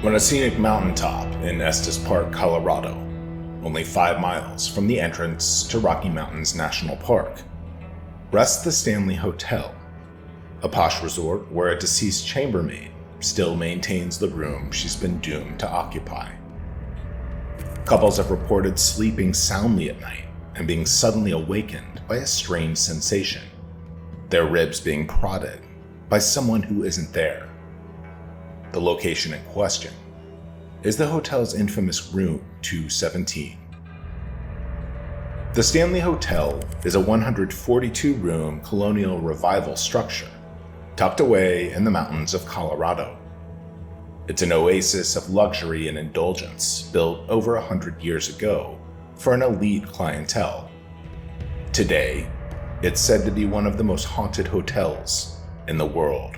on a scenic mountaintop in Estes Park, Colorado, only 5 miles from the entrance to Rocky Mountains National Park, rests the Stanley Hotel, a posh resort where a deceased chambermaid still maintains the room she's been doomed to occupy. Couples have reported sleeping soundly at night and being suddenly awakened by a strange sensation, their ribs being prodded by someone who isn't there. The location in question is the hotel's infamous room 217. The Stanley Hotel is a 142-room colonial revival structure tucked away in the mountains of Colorado. It's an oasis of luxury and indulgence built over 100 years ago for an elite clientele. Today, it's said to be one of the most haunted hotels in the world.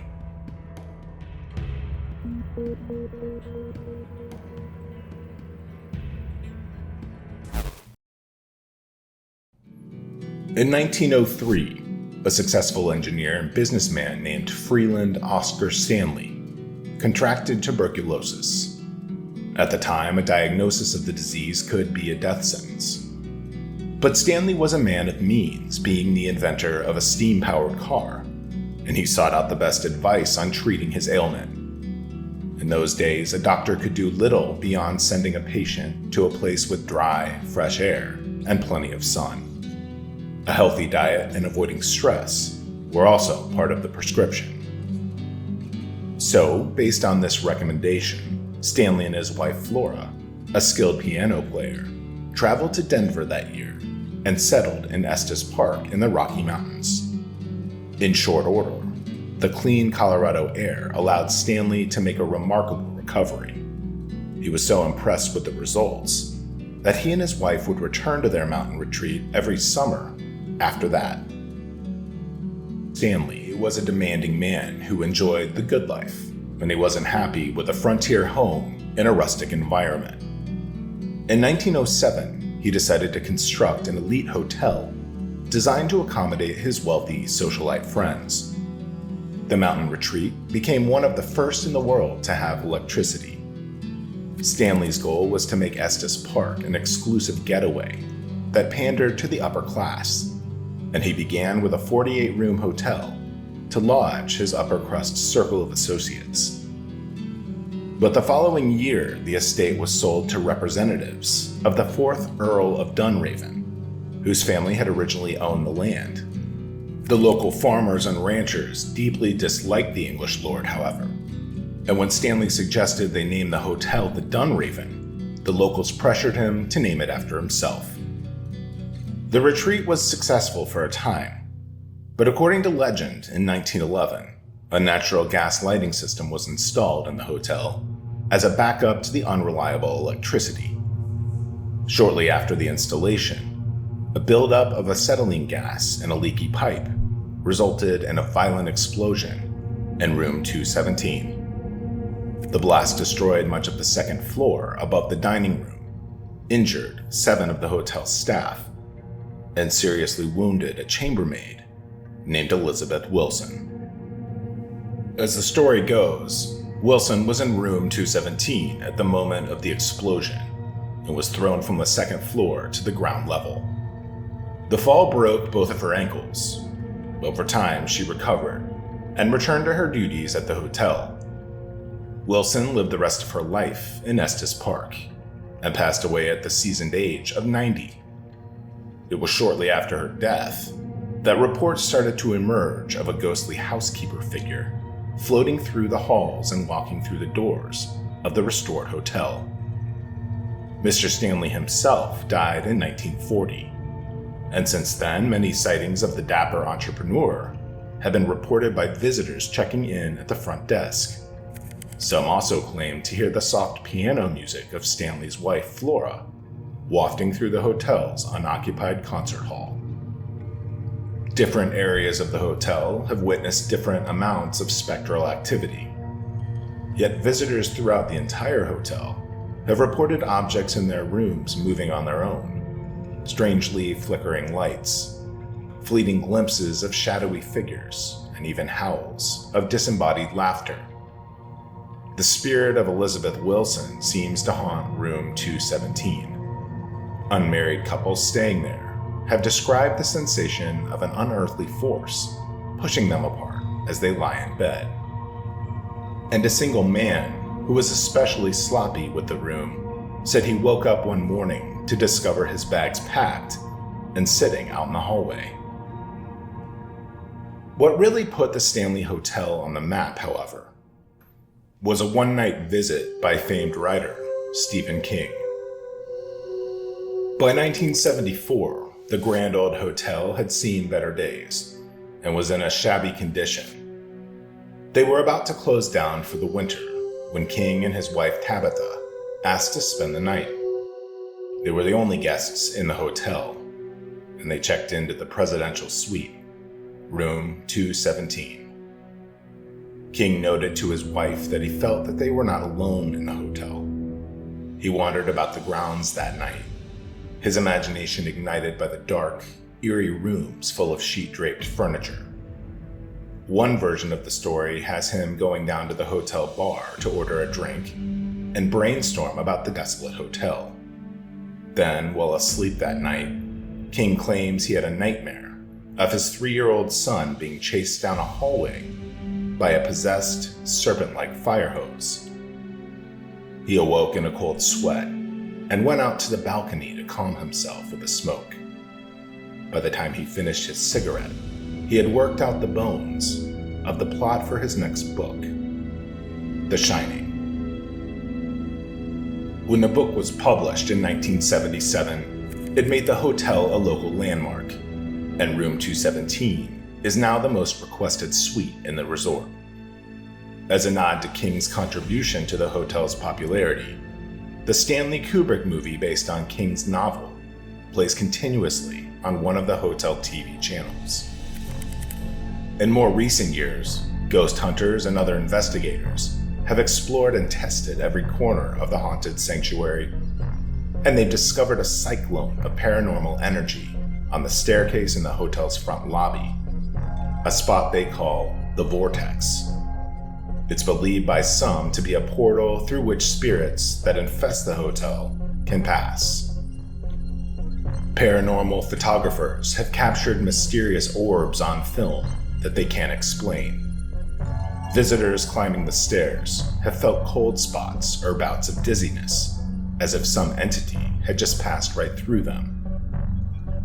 In 1903, a successful engineer and businessman named Freeland Oscar Stanley contracted tuberculosis. At the time, a diagnosis of the disease could be a death sentence. But Stanley was a man of means, being the inventor of a steam-powered car, and he sought out the best advice on treating his ailment. In those days, a doctor could do little beyond sending a patient to a place with dry, fresh air and plenty of sun. A healthy diet and avoiding stress were also part of the prescription. So, based on this recommendation, Stanley and his wife Flora, a skilled piano player, traveled to Denver that year and settled in Estes Park in the Rocky Mountains. In short order, the clean Colorado air allowed Stanley to make a remarkable recovery. He was so impressed with the results that he and his wife would return to their mountain retreat every summer after that. Stanley was a demanding man who enjoyed the good life, and he wasn't happy with a frontier home in a rustic environment. In 1907, he decided to construct an elite hotel designed to accommodate his wealthy socialite friends. The mountain retreat became one of the first in the world to have electricity. Stanley's goal was to make Estes Park an exclusive getaway that pandered to the upper class, and he began with a 48-room hotel to lodge his upper-crust circle of associates. But the following year, the estate was sold to representatives of the 4th Earl of Dunraven, whose family had originally owned the land. The local farmers and ranchers deeply disliked the English lord, however, and when Stanley suggested they name the hotel the Dunraven, the locals pressured him to name it after himself. The retreat was successful for a time, but according to legend, in 1911, a natural gas lighting system was installed in the hotel as a backup to the unreliable electricity. Shortly after the installation, a buildup of acetylene gas in a leaky pipe resulted in a violent explosion in room 217. The blast destroyed much of the second floor above the dining room, injured 7 of the hotel's staff, and seriously wounded a chambermaid named Elizabeth Wilson. As the story goes, Wilson was in room 217 at the moment of the explosion and was thrown from the second floor to the ground level. The fall broke both of her ankles. Over time, she recovered and returned to her duties at the hotel. Wilson lived the rest of her life in Estes Park and passed away at the seasoned age of 90. It was shortly after her death that reports started to emerge of a ghostly housekeeper figure floating through the halls and walking through the doors of the restored hotel. Mr. Stanley himself died in 1940, and since then, many sightings of the dapper entrepreneur have been reported by visitors checking in at the front desk. Some also claim to hear the soft piano music of Stanley's wife, Flora, wafting through the hotel's unoccupied concert hall. Different areas of the hotel have witnessed different amounts of spectral activity. Yet visitors throughout the entire hotel have reported objects in their rooms moving on their own, strangely flickering lights, fleeting glimpses of shadowy figures, and even howls of disembodied laughter. The spirit of Elizabeth Wilson seems to haunt room 217. Unmarried couples staying there have described the sensation of an unearthly force pushing them apart as they lie in bed. And a single man who was especially sloppy with the room said he woke up one morning to discover his bags packed and sitting out in the hallway. What really put the Stanley Hotel on the map, however, was a one-night visit by famed writer Stephen King. By 1974, the grand old hotel had seen better days and was in a shabby condition. They were about to close down for the winter when King and his wife Tabitha asked to spend the night. They were the only guests in the hotel, and they checked into the presidential suite, room 217. King noted to his wife that he felt that they were not alone in the hotel. He wandered about the grounds that night, his imagination ignited by the dark, eerie rooms full of sheet-draped furniture. One version of the story has him going down to the hotel bar to order a drink and brainstorm about the desolate hotel. Then, while asleep that night, King claims he had a nightmare of his 3-year-old son being chased down a hallway by a possessed, serpent-like fire hose. He awoke in a cold sweat and went out to the balcony to calm himself with a smoke. By the time he finished his cigarette, he had worked out the bones of the plot for his next book, The Shining. When the book was published in 1977, it made the hotel a local landmark, and room 217 is now the most requested suite in the resort. As a nod to King's contribution to the hotel's popularity, the Stanley Kubrick movie based on King's novel plays continuously on one of the hotel TV channels. In more recent years, ghost hunters and other investigators have explored and tested every corner of the haunted sanctuary, and they've discovered a cyclone of paranormal energy on the staircase in the hotel's front lobby, a spot they call the Vortex. It's believed by some to be a portal through which spirits that infest the hotel can pass. Paranormal photographers have captured mysterious orbs on film that they can't explain. Visitors climbing the stairs have felt cold spots or bouts of dizziness, as if some entity had just passed right through them.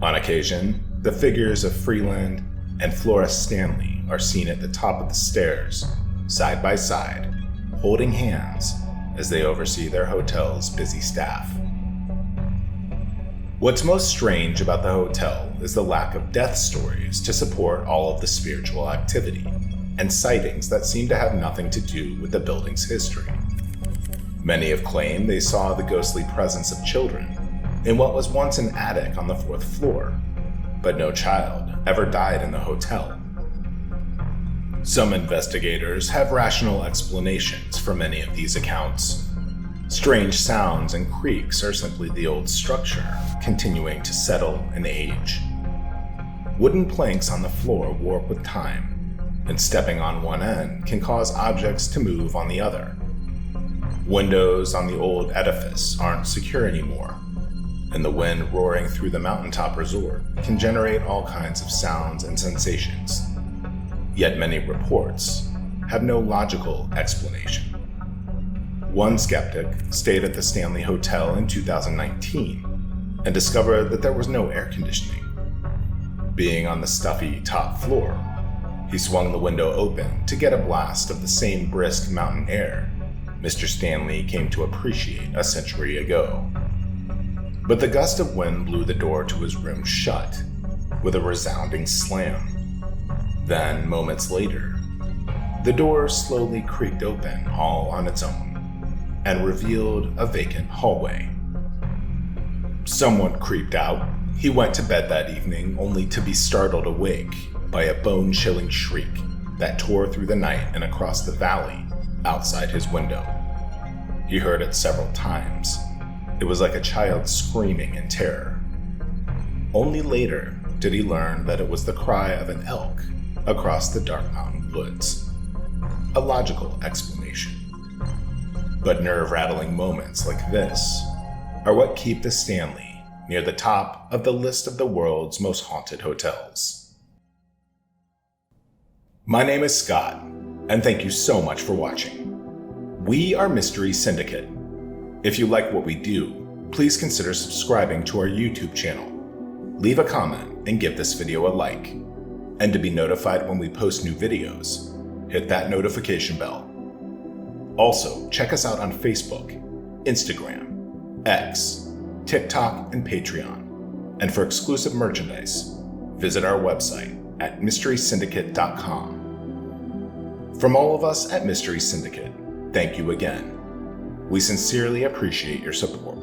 On occasion, the figures of Freeland and Flora Stanley are seen at the top of the stairs, side by side, holding hands as they oversee their hotel's busy staff. What's most strange about the hotel is the lack of death stories to support all of the spiritual activity, and sightings that seem to have nothing to do with the building's history. Many have claimed they saw the ghostly presence of children in what was once an attic on the 4th floor, but no child ever died in the hotel. Some investigators have rational explanations for many of these accounts. Strange sounds and creaks are simply the old structure continuing to settle and age. Wooden planks on the floor warp with time, and stepping on one end can cause objects to move on the other. Windows on the old edifice aren't secure anymore, and the wind roaring through the mountaintop resort can generate all kinds of sounds and sensations. Yet many reports have no logical explanation. One skeptic stayed at the Stanley Hotel in 2019 and discovered that there was no air conditioning. Being on the stuffy top floor, he swung the window open to get a blast of the same brisk mountain air Mr. Stanley came to appreciate a century ago. But the gust of wind blew the door to his room shut with a resounding slam. Then, moments later, the door slowly creaked open all on its own and revealed a vacant hallway. Somewhat creeped out, he went to bed that evening only to be startled awake by a bone-chilling shriek that tore through the night and across the valley outside his window. He heard it several times. It was like a child screaming in terror. Only later did he learn that it was the cry of an elk across the dark mountain woods. A logical explanation. But nerve-rattling moments like this are what keep the Stanley near the top of the list of the world's most haunted hotels. My name is Scott, and thank you so much for watching. We are Mystery Syndicate. If you like what we do, please consider subscribing to our YouTube channel. Leave a comment and give this video a like. And to be notified when we post new videos, hit that notification bell. Also, check us out on Facebook, Instagram, X, TikTok, and Patreon. And for exclusive merchandise, visit our website at mysterysyndicate.com. From all of us at Mystery Syndicate, thank you again. We sincerely appreciate your support.